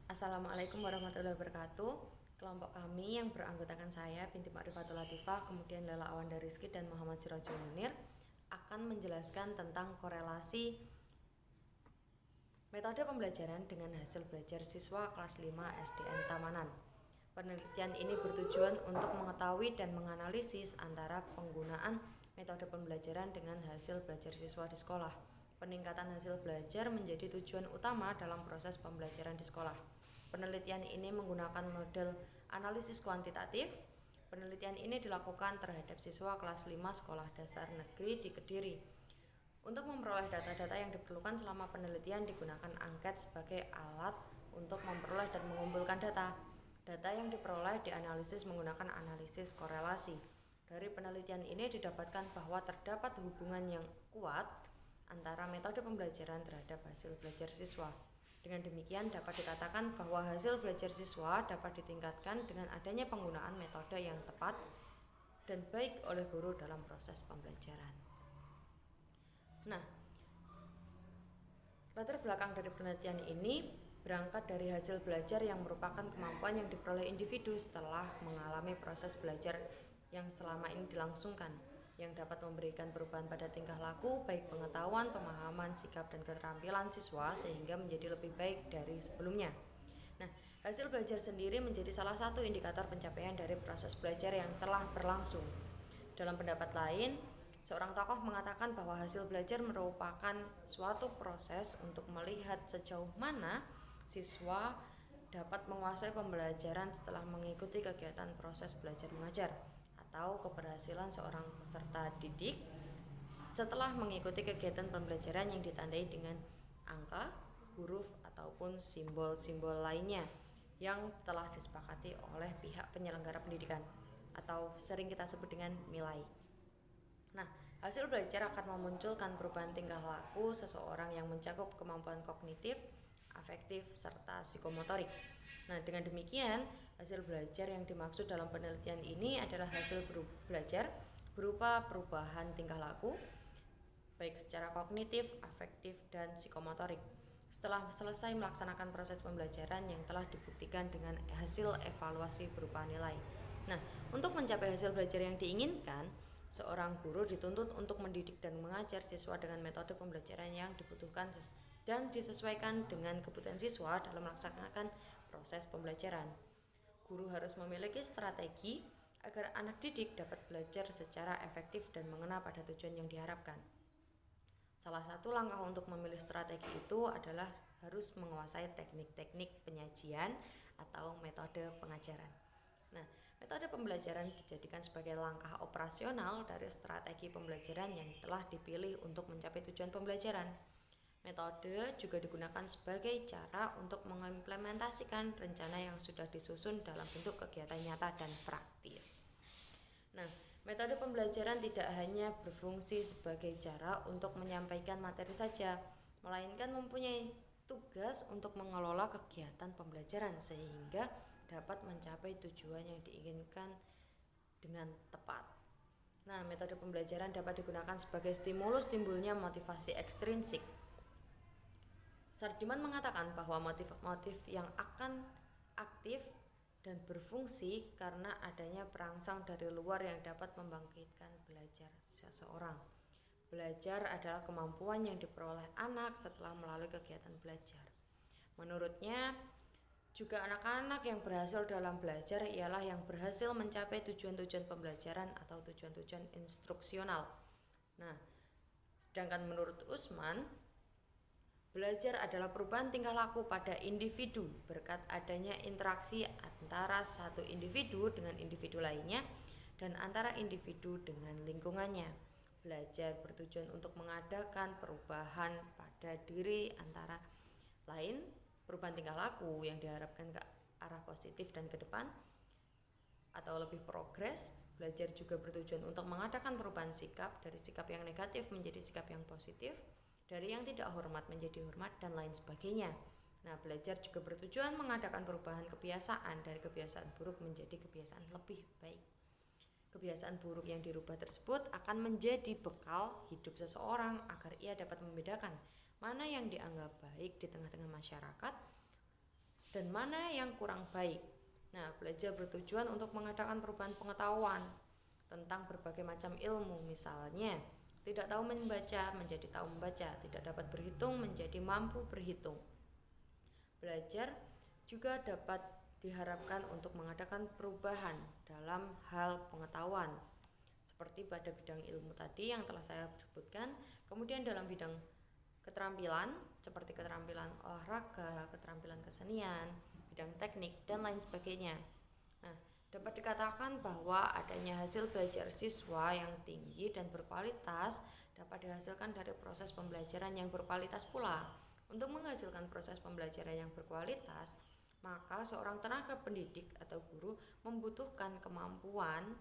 Assalamualaikum warahmatullahi wabarakatuh. Kelompok kami yang beranggotakan saya, Binti Ma'rifatul Latifah, kemudian Lela Awanda Rizky dan Muhammad Sirajul Munir akan menjelaskan tentang korelasi metode pembelajaran dengan hasil belajar siswa kelas 5 SDN Tamanan. Penelitian ini bertujuan untuk mengetahui dan menganalisis antara penggunaan metode pembelajaran dengan hasil belajar siswa di sekolah. Peningkatan hasil belajar menjadi tujuan utama dalam proses pembelajaran di sekolah. Penelitian ini menggunakan model analisis kuantitatif. Penelitian ini dilakukan terhadap siswa kelas 5 Sekolah Dasar Negeri di Kediri. Untuk memperoleh data-data yang diperlukan selama penelitian digunakan angket sebagai alat untuk memperoleh dan mengumpulkan data. Data yang diperoleh dianalisis menggunakan analisis korelasi. Dari penelitian ini didapatkan bahwa terdapat hubungan yang kuat antara metode pembelajaran terhadap hasil belajar siswa. Dengan demikian dapat dikatakan bahwa hasil belajar siswa dapat ditingkatkan dengan adanya penggunaan metode yang tepat dan baik oleh guru dalam proses pembelajaran. Nah, latar belakang dari penelitian ini berangkat dari hasil belajar yang merupakan kemampuan yang diperoleh individu setelah mengalami proses belajar yang selama ini dilangsungkan, yang dapat memberikan perubahan pada tingkah laku, baik pengetahuan, pemahaman, sikap, dan keterampilan siswa sehingga menjadi lebih baik dari sebelumnya. Nah, hasil belajar sendiri menjadi salah satu indikator pencapaian dari proses belajar yang telah berlangsung. Dalam pendapat lain, seorang tokoh mengatakan bahwa hasil belajar merupakan suatu proses untuk melihat sejauh mana siswa dapat menguasai pembelajaran setelah mengikuti kegiatan proses belajar mengajar, atau keberhasilan seorang peserta didik setelah mengikuti kegiatan pembelajaran yang ditandai dengan angka, huruf, ataupun simbol-simbol lainnya yang telah disepakati oleh pihak penyelenggara pendidikan atau sering kita sebut dengan nilai. Nah, hasil belajar akan memunculkan perubahan tingkah laku seseorang yang mencakup kemampuan kognitif, afektif, serta psikomotorik. Nah, dengan demikian, hasil belajar yang dimaksud dalam penelitian ini adalah hasil belajar berupa perubahan tingkah laku, baik secara kognitif, afektif, dan psikomotorik. Setelah selesai melaksanakan proses pembelajaran yang telah dibuktikan dengan hasil evaluasi berupa nilai. Nah, untuk mencapai hasil belajar yang diinginkan, seorang guru dituntut untuk mendidik dan mengajar siswa dengan metode pembelajaran yang dibutuhkan dan disesuaikan dengan kebutuhan siswa dalam melaksanakan proses pembelajaran. Guru harus memiliki strategi agar anak didik dapat belajar secara efektif dan mengena pada tujuan yang diharapkan. Salah satu langkah untuk memilih strategi itu adalah harus menguasai teknik-teknik penyajian atau metode pengajaran. Nah, metode pembelajaran dijadikan sebagai langkah operasional dari strategi pembelajaran yang telah dipilih untuk mencapai tujuan pembelajaran. Metode juga digunakan sebagai cara untuk mengimplementasikan rencana yang sudah disusun dalam bentuk kegiatan nyata dan praktis. Nah, metode pembelajaran tidak hanya berfungsi sebagai cara untuk menyampaikan materi saja, melainkan mempunyai tugas untuk mengelola kegiatan pembelajaran sehingga dapat mencapai tujuan yang diinginkan dengan tepat. Nah, metode pembelajaran dapat digunakan sebagai stimulus timbulnya motivasi ekstrinsik. Sardiman mengatakan bahwa motif-motif yang akan aktif dan berfungsi karena adanya perangsang dari luar yang dapat membangkitkan belajar seseorang. Belajar adalah kemampuan yang diperoleh anak setelah melalui kegiatan belajar. Menurutnya, juga anak-anak yang berhasil dalam belajar ialah yang berhasil mencapai tujuan-tujuan pembelajaran atau tujuan-tujuan instruksional. Nah, sedangkan menurut Usman, belajar adalah perubahan tingkah laku pada individu berkat adanya interaksi antara satu individu dengan individu lainnya dan antara individu dengan lingkungannya. Belajar bertujuan untuk mengadakan perubahan pada diri antara lain, perubahan tingkah laku yang diharapkan ke arah positif dan ke depan atau lebih progres. Belajar juga bertujuan untuk mengadakan perubahan sikap dari sikap yang negatif menjadi sikap yang positif, dari yang tidak hormat menjadi hormat, dan lain sebagainya. Nah, belajar juga bertujuan mengadakan perubahan kebiasaan dari kebiasaan buruk menjadi kebiasaan lebih baik. Kebiasaan buruk yang dirubah tersebut akan menjadi bekal hidup seseorang agar ia dapat membedakan mana yang dianggap baik di tengah-tengah masyarakat dan mana yang kurang baik. Nah, belajar bertujuan untuk mengadakan perubahan pengetahuan tentang berbagai macam ilmu, misalnya tidak tahu membaca menjadi tahu membaca, tidak dapat berhitung menjadi mampu berhitung. Belajar juga dapat diharapkan untuk mengadakan perubahan dalam hal pengetahuan, seperti pada bidang ilmu tadi yang telah saya sebutkan. Kemudian dalam bidang keterampilan, seperti keterampilan olahraga, keterampilan kesenian, bidang teknik, dan lain sebagainya. Nah, dapat dikatakan bahwa adanya hasil belajar siswa yang tinggi dan berkualitas dapat dihasilkan dari proses pembelajaran yang berkualitas pula. Untuk menghasilkan proses pembelajaran yang berkualitas, maka seorang tenaga pendidik atau guru membutuhkan kemampuan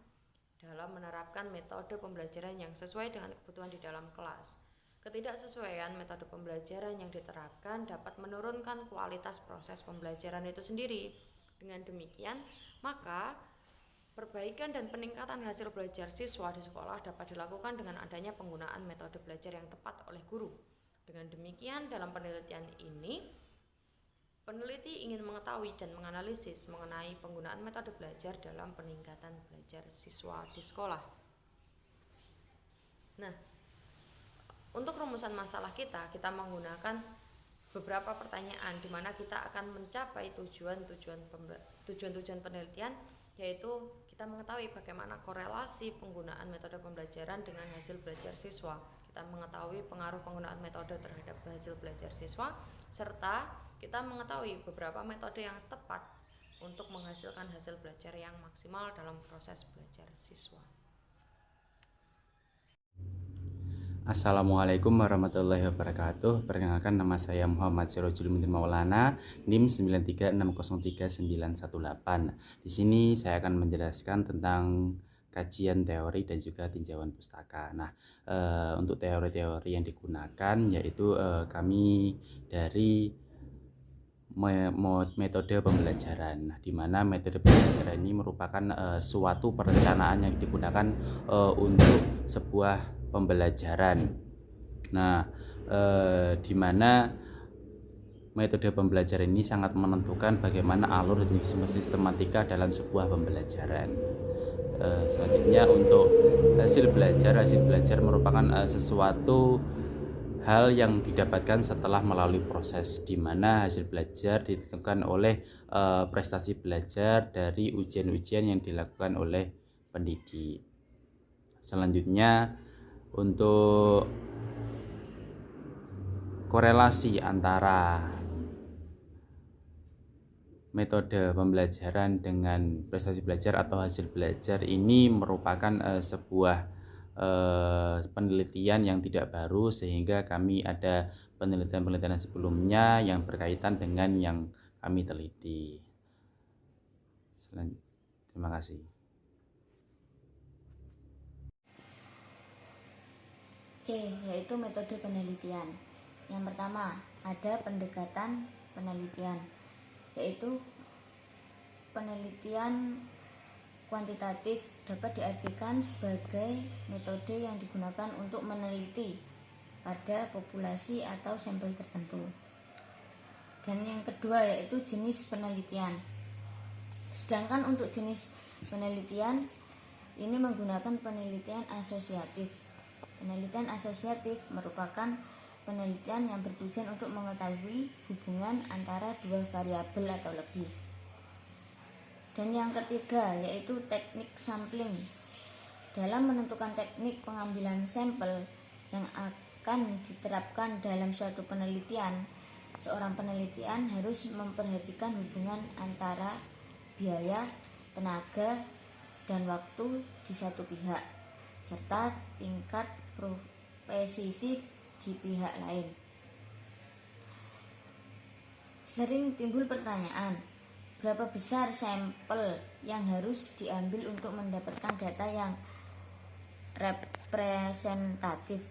dalam menerapkan metode pembelajaran yang sesuai dengan kebutuhan di dalam kelas. Ketidaksesuaian metode pembelajaran yang diterapkan dapat menurunkan kualitas proses pembelajaran itu sendiri. Dengan demikian, maka perbaikan dan peningkatan hasil belajar siswa di sekolah dapat dilakukan dengan adanya penggunaan metode belajar yang tepat oleh guru. Dengan demikian, dalam penelitian ini, peneliti ingin mengetahui dan menganalisis mengenai penggunaan metode belajar dalam peningkatan belajar siswa di sekolah. Nah, untuk rumusan masalah kita menggunakan beberapa pertanyaan di mana kita akan mencapai tujuan penelitian, yaitu kita mengetahui bagaimana korelasi penggunaan metode pembelajaran dengan hasil belajar siswa. Kita mengetahui pengaruh penggunaan metode terhadap hasil belajar siswa, serta kita mengetahui beberapa metode yang tepat untuk menghasilkan hasil belajar yang maksimal dalam proses belajar siswa. Assalamualaikum warahmatullahi wabarakatuh. Perkenalkan, nama saya Muhammad Sirojul Munir Maulana, NIM 93603918. Di sini saya akan menjelaskan tentang kajian teori dan juga tinjauan pustaka. Nah, untuk teori-teori yang digunakan yaitu kami dari metode pembelajaran, di mana metode pembelajaran ini merupakan suatu perencanaan yang digunakan untuk sebuah pembelajaran. Nah, di mana metode pembelajaran ini sangat menentukan bagaimana alur dan sistematika dalam sebuah pembelajaran. Selanjutnya, untuk hasil belajar merupakan sesuatu hal yang didapatkan setelah melalui proses, di mana hasil belajar ditentukan oleh prestasi belajar dari ujian-ujian yang dilakukan oleh pendidik. Selanjutnya, untuk korelasi antara metode pembelajaran dengan prestasi belajar atau hasil belajar ini merupakan sebuah penelitian yang tidak baru, sehingga kami ada penelitian sebelumnya yang berkaitan dengan yang kami teliti. Terima kasih. C, yaitu metode penelitian. Yang pertama, ada pendekatan penelitian, yaitu penelitian kuantitatif dapat diartikan sebagai metode yang digunakan untuk meneliti pada populasi atau sampel tertentu. Dan yang kedua yaitu jenis penelitian. Sedangkan untuk jenis penelitian ini menggunakan penelitian asosiatif. Penelitian asosiatif merupakan penelitian yang bertujuan untuk mengetahui hubungan antara dua variabel atau lebih. Dan yang ketiga yaitu teknik sampling. Dalam menentukan teknik pengambilan sampel yang akan diterapkan dalam suatu penelitian, seorang penelitian harus memperhatikan hubungan antara biaya, tenaga, dan waktu di satu pihak, serta tingkat presisi di pihak lain. Sering timbul pertanyaan, berapa besar sampel yang harus diambil untuk mendapatkan data yang representatif?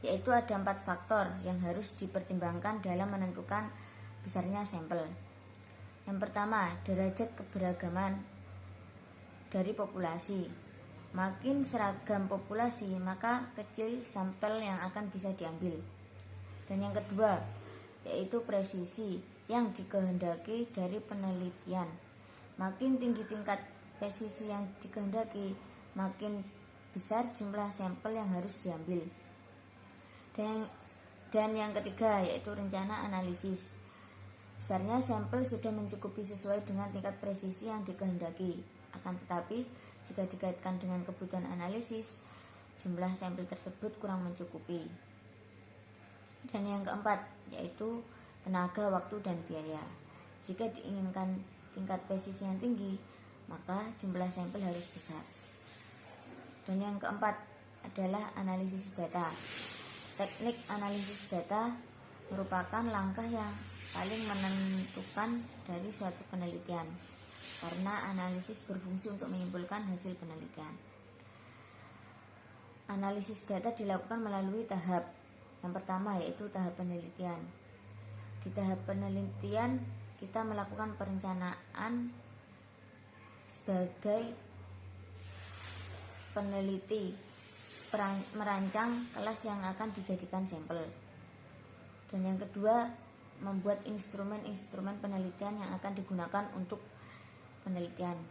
Yaitu ada 4 faktor yang harus dipertimbangkan dalam menentukan besarnya sampel. Yang pertama, derajat keberagaman dari populasi. Makin seragam populasi, maka kecil sampel yang akan bisa diambil. Dan yang kedua, yaitu presisi. yang dikehendaki dari penelitian. Makin tinggi tingkat presisi yang dikehendaki, makin besar jumlah sampel yang harus diambil. Dan yang ketiga yaitu rencana analisis. Besarnya sampel sudah mencukupi sesuai dengan tingkat presisi yang dikehendaki. Akan tetapi, jika dikaitkan dengan kebutuhan analisis, jumlah sampel tersebut kurang mencukupi. Dan yang keempat yaitu tenaga, waktu, dan biaya. Jika diinginkan tingkat presisi yang tinggi, maka jumlah sampel harus besar. Dan yang keempat adalah analisis data. Teknik analisis data merupakan langkah yang paling menentukan dari suatu penelitian, karena analisis berfungsi untuk menyimpulkan hasil penelitian. Analisis data dilakukan melalui tahap. Yang pertama yaitu tahap penelitian. Di tahap penelitian, kita melakukan perencanaan sebagai peneliti, merancang kelas yang akan dijadikan sampel. Dan yang kedua, membuat instrumen-instrumen penelitian yang akan digunakan untuk penelitian.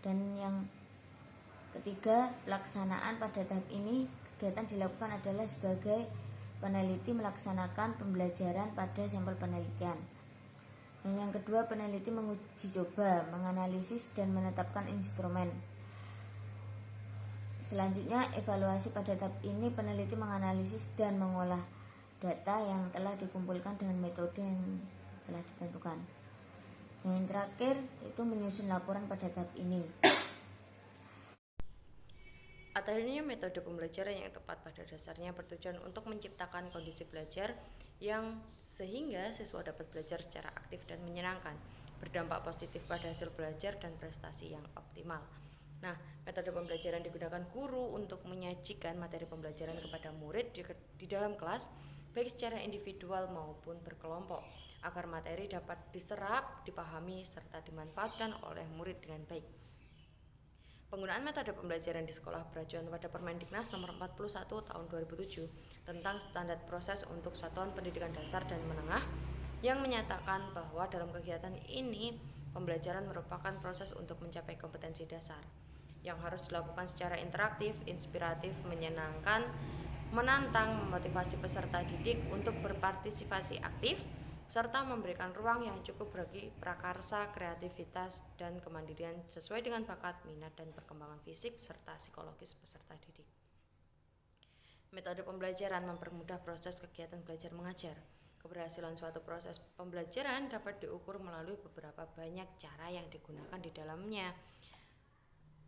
Dan yang ketiga, pelaksanaan pada tahap ini. Kegiatan dilakukan adalah sebagai peneliti melaksanakan pembelajaran pada sampel penelitian. Dan yang kedua, peneliti menguji coba, menganalisis, dan menetapkan instrumen. Selanjutnya, evaluasi pada tahap ini, peneliti menganalisis dan mengolah data yang telah dikumpulkan dengan metode yang telah ditentukan. Dan yang terakhir, itu menyusun laporan pada tahap ini. Adanya metode pembelajaran yang tepat pada dasarnya bertujuan untuk menciptakan kondisi belajar yang sehingga siswa dapat belajar secara aktif dan menyenangkan, berdampak positif pada hasil belajar dan prestasi yang optimal. Nah, metode pembelajaran digunakan guru untuk menyajikan materi pembelajaran kepada murid di dalam kelas, baik secara individual maupun berkelompok, agar materi dapat diserap, dipahami, serta dimanfaatkan oleh murid dengan baik. Penggunaan metode pembelajaran di sekolah beracuan pada Permendiknas Nomor 41 Tahun 2007 tentang standar proses untuk satuan pendidikan dasar dan menengah, yang menyatakan bahwa dalam kegiatan ini pembelajaran merupakan proses untuk mencapai kompetensi dasar yang harus dilakukan secara interaktif, inspiratif, menyenangkan, menantang, memotivasi peserta didik untuk berpartisipasi aktif, serta memberikan ruang yang cukup bagi prakarsa, kreativitas, dan kemandirian sesuai dengan bakat, minat, dan perkembangan fisik serta psikologis peserta didik. Metode pembelajaran mempermudah proses kegiatan belajar mengajar. Keberhasilan suatu proses pembelajaran dapat diukur melalui beberapa banyak cara yang digunakan di dalamnya.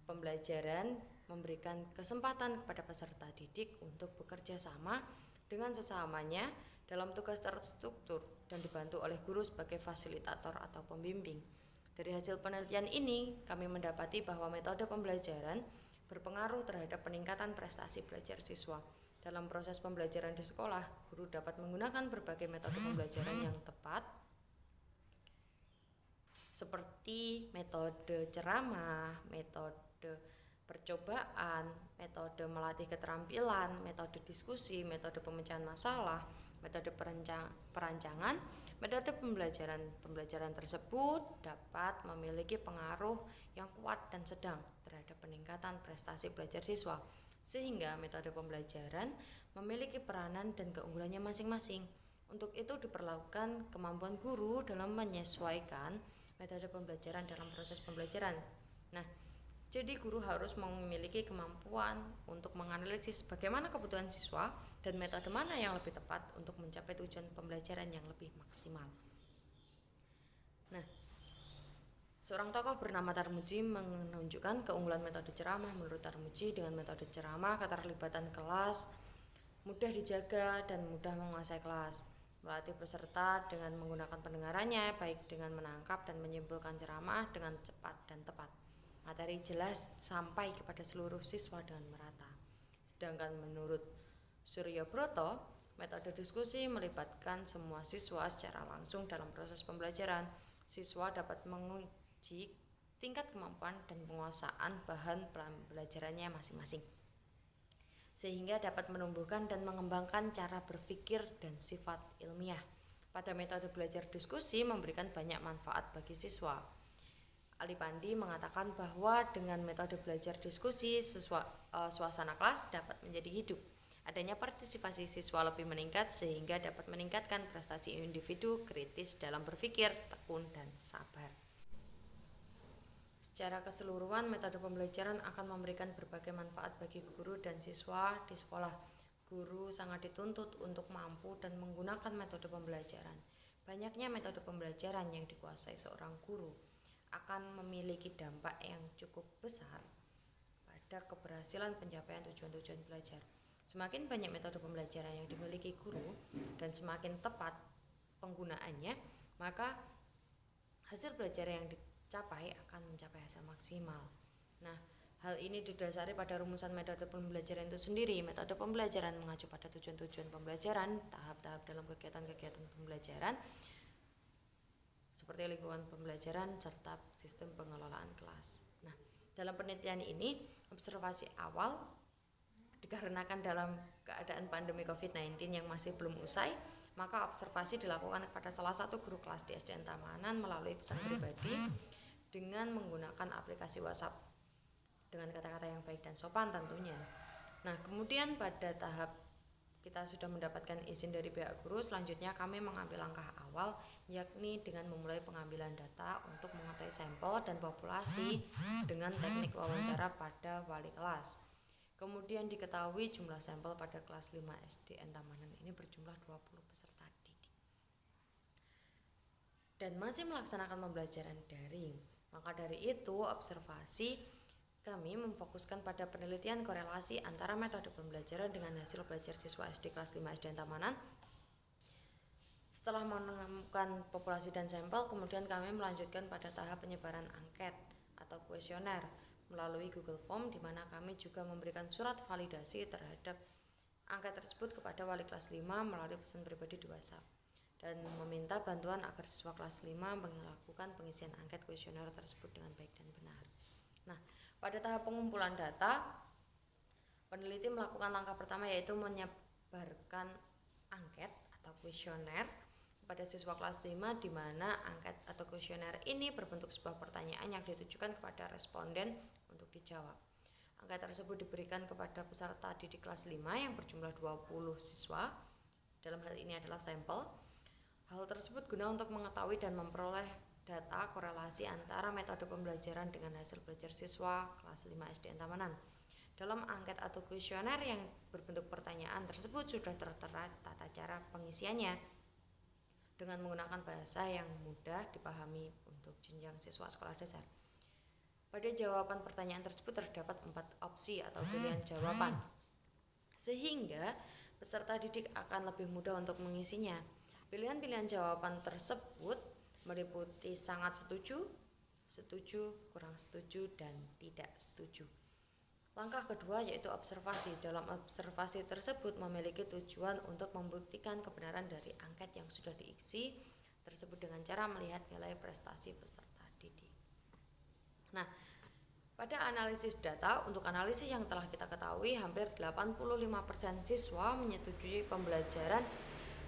Pembelajaran memberikan kesempatan kepada peserta didik untuk bekerja sama dengan sesamanya dalam tugas terstruktur dan dibantu oleh guru sebagai fasilitator atau pembimbing. Dari hasil penelitian ini, kami mendapati bahwa metode pembelajaran berpengaruh terhadap peningkatan prestasi belajar siswa. Dalam proses pembelajaran di sekolah, guru dapat menggunakan berbagai metode pembelajaran yang tepat, seperti metode ceramah, metode percobaan, metode melatih keterampilan, metode diskusi, metode pemecahan masalah, metode perancangan. Metode pembelajaran tersebut dapat memiliki pengaruh yang kuat dan sedang terhadap peningkatan prestasi belajar siswa, sehingga metode pembelajaran memiliki peranan dan keunggulannya masing-masing. Untuk itu diperlukan kemampuan guru dalam menyesuaikan metode pembelajaran dalam proses pembelajaran. Nah, jadi guru harus memiliki kemampuan untuk menganalisis bagaimana kebutuhan siswa dan metode mana yang lebih tepat untuk mencapai tujuan pembelajaran yang lebih maksimal. Nah, seorang tokoh bernama Tarmuji menunjukkan keunggulan metode ceramah. Menurut Tarmuji, dengan metode ceramah, keterlibatan kelas mudah dijaga dan mudah menguasai kelas. Melatih peserta dengan menggunakan pendengarannya, baik dengan menangkap dan menyimpulkan ceramah dengan cepat dan tepat. Materi jelas sampai kepada seluruh siswa dengan merata. Sedangkan menurut Suryo Broto, metode diskusi melibatkan semua siswa secara langsung dalam proses pembelajaran. Siswa dapat menguji tingkat kemampuan dan penguasaan bahan pembelajarannya masing-masing, sehingga dapat menumbuhkan dan mengembangkan cara berpikir dan sifat ilmiah. Pada metode belajar diskusi memberikan banyak manfaat bagi siswa. Ali Pandi mengatakan bahwa dengan metode belajar diskusi, suasana kelas dapat menjadi hidup. Adanya partisipasi siswa lebih meningkat sehingga dapat meningkatkan prestasi individu, kritis dalam berpikir, tekun, dan sabar. Secara keseluruhan, metode pembelajaran akan memberikan berbagai manfaat bagi guru dan siswa di sekolah. Guru sangat dituntut untuk mampu dan menggunakan metode pembelajaran. Banyaknya metode pembelajaran yang dikuasai seorang guru akan memiliki dampak yang cukup besar pada keberhasilan pencapaian tujuan-tujuan belajar. Semakin banyak metode pembelajaran yang dimiliki guru dan semakin tepat penggunaannya, maka hasil belajar yang dicapai akan mencapai hasil maksimal. Nah, hal ini didasari pada rumusan metode pembelajaran itu sendiri. Metode pembelajaran mengacu pada tujuan-tujuan pembelajaran, tahap-tahap dalam kegiatan-kegiatan pembelajaran, seperti lingkungan pembelajaran serta sistem pengelolaan kelas. Nah, dalam penelitian ini, observasi awal dikarenakan dalam keadaan pandemi COVID-19 yang masih belum usai, maka observasi dilakukan kepada salah satu guru kelas di SDN Tamanan melalui pesan pribadi dengan menggunakan aplikasi WhatsApp dengan kata-kata yang baik dan sopan tentunya. Nah, kemudian pada tahap kita sudah mendapatkan izin dari pihak guru, selanjutnya kami mengambil langkah awal, yakni dengan memulai pengambilan data untuk mengetahui sampel dan populasi dengan teknik wawancara pada wali kelas. Kemudian diketahui jumlah sampel pada kelas 5 SDN Tamanan ini berjumlah 20 peserta didik dan masih melaksanakan pembelajaran daring. Maka dari itu, observasi kami memfokuskan pada penelitian korelasi antara metode pembelajaran dengan hasil belajar siswa SD kelas 5 SDN Tamanan. Setelah menemukan populasi dan sampel, kemudian kami melanjutkan pada tahap penyebaran angket atau kuesioner melalui Google Form, di mana kami juga memberikan surat validasi terhadap angket tersebut kepada wali kelas 5 melalui pesan pribadi di WhatsApp, dan meminta bantuan agar siswa kelas 5 melakukan pengisian angket kuesioner tersebut dengan baik dan benar. Nah, pada tahap pengumpulan data, peneliti melakukan langkah pertama, yaitu menyebarkan angket atau kuesioner kepada siswa kelas 5, di mana angket atau kuesioner ini berbentuk sebuah pertanyaan yang ditujukan kepada responden untuk dijawab. Angket tersebut diberikan kepada peserta didik kelas 5 yang berjumlah 20 siswa. Dalam hal ini adalah sampel. Hal tersebut guna untuk mengetahui dan memperoleh data korelasi antara metode pembelajaran dengan hasil belajar siswa kelas 5 SDN Tamanan. Dalam angket atau kuesioner yang berbentuk pertanyaan tersebut sudah tertera tata cara pengisiannya dengan menggunakan bahasa yang mudah dipahami untuk jenjang siswa sekolah dasar. Pada jawaban pertanyaan tersebut terdapat 4 opsi atau pilihan jawaban, sehingga peserta didik akan lebih mudah untuk mengisinya. Pilihan-pilihan jawaban tersebut meliputi sangat setuju, setuju, kurang setuju, dan tidak setuju. Langkah kedua yaitu observasi. Dalam observasi tersebut memiliki tujuan untuk membuktikan kebenaran dari angket yang sudah diisi tersebut dengan cara melihat nilai prestasi peserta didik. Nah, pada analisis data, untuk analisis yang telah kita ketahui, hampir 85% siswa menyetujui pembelajaran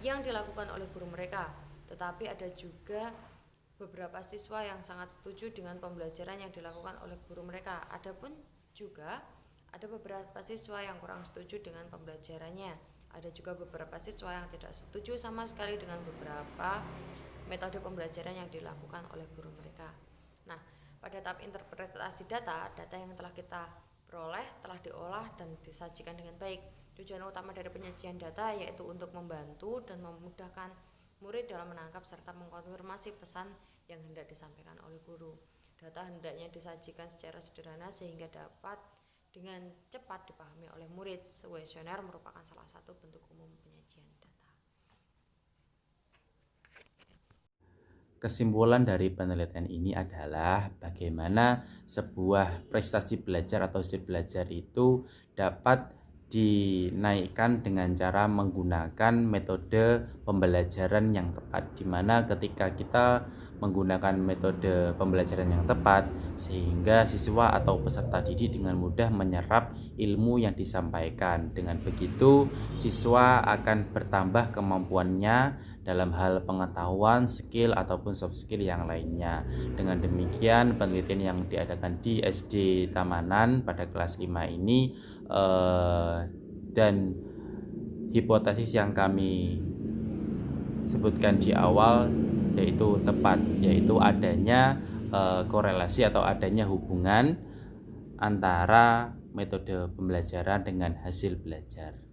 yang dilakukan oleh guru mereka. Tetapi ada juga beberapa siswa yang sangat setuju dengan pembelajaran yang dilakukan oleh guru mereka. Adapun juga ada beberapa siswa yang kurang setuju dengan pembelajarannya. Ada juga beberapa siswa yang tidak setuju sama sekali dengan beberapa metode pembelajaran yang dilakukan oleh guru mereka. Nah, pada tahap interpretasi data yang telah kita peroleh telah diolah dan disajikan dengan baik. Tujuan utama dari penyajian data yaitu untuk membantu dan memudahkan murid dalam menangkap serta mengkonfirmasi pesan yang hendak disampaikan oleh guru. Data hendaknya disajikan secara sederhana sehingga dapat dengan cepat dipahami oleh murid. Kuesioner merupakan salah satu bentuk umum penyajian data. Kesimpulan dari penelitian ini adalah bagaimana sebuah prestasi belajar atau hasil belajar itu dapat dinaikkan dengan cara menggunakan metode pembelajaran yang tepat, di mana ketika kita menggunakan metode pembelajaran yang tepat, sehingga siswa atau peserta didik dengan mudah menyerap ilmu yang disampaikan. Dengan begitu, siswa akan bertambah kemampuannya dalam hal pengetahuan, skill ataupun soft skill yang lainnya. Dengan demikian, penelitian yang diadakan di SD Tamanan pada kelas 5 ini dan hipotesis yang kami sebutkan di awal yaitu tepat, yaitu adanya korelasi atau adanya hubungan antara metode pembelajaran dengan hasil belajar.